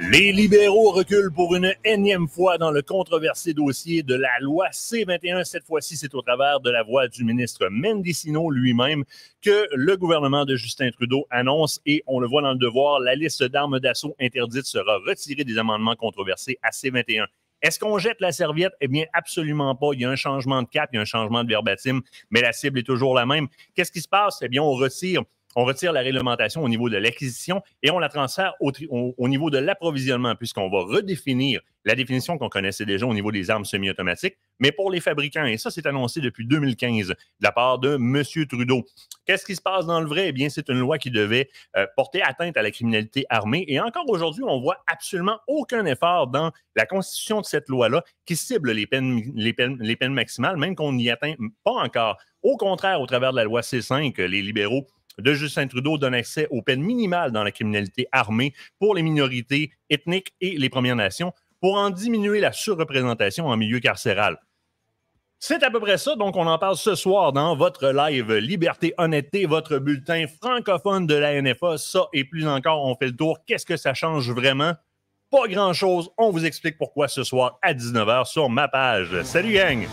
Les libéraux reculent pour une énième fois dans le controversé dossier de la loi C-21. Cette fois-ci, c'est au travers de la voix du ministre Mendicino lui-même que le gouvernement de Justin Trudeau annonce, et on le voit dans le devoir, la liste d'armes d'assaut interdites sera retirée des amendements controversés à C-21. Est-ce qu'on jette la serviette? Eh bien, absolument pas. Il y a un changement de cap, il y a un changement de verbatim, mais la cible est toujours la même. Qu'est-ce qui se passe? Eh bien, on retire la réglementation au niveau de l'acquisition et on la transfère au niveau de l'approvisionnement, puisqu'on va redéfinir la définition qu'on connaissait déjà au niveau des armes semi-automatiques, mais pour les fabricants. Et ça, c'est annoncé depuis 2015 de la part de M. Trudeau. Qu'est-ce qui se passe dans le vrai? Eh bien, c'est une loi qui devait porter atteinte à la criminalité armée. Et encore aujourd'hui, on voit absolument aucun effort dans la constitution de cette loi-là qui cible les peines maximales, même qu'on n'y atteint pas encore. Au contraire, au travers de la loi C5, les libéraux de Justin Trudeau donne accès aux peines minimales dans la criminalité armée pour les minorités ethniques et les Premières Nations pour en diminuer la surreprésentation en milieu carcéral. C'est à peu près ça, donc on en parle ce soir dans votre live Liberté, Honnêteté, votre bulletin francophone de la NFA. Ça et plus encore, on fait le tour. Qu'est-ce que ça change vraiment? Pas grand-chose. On vous explique pourquoi ce soir à 19h sur ma page. Salut gang!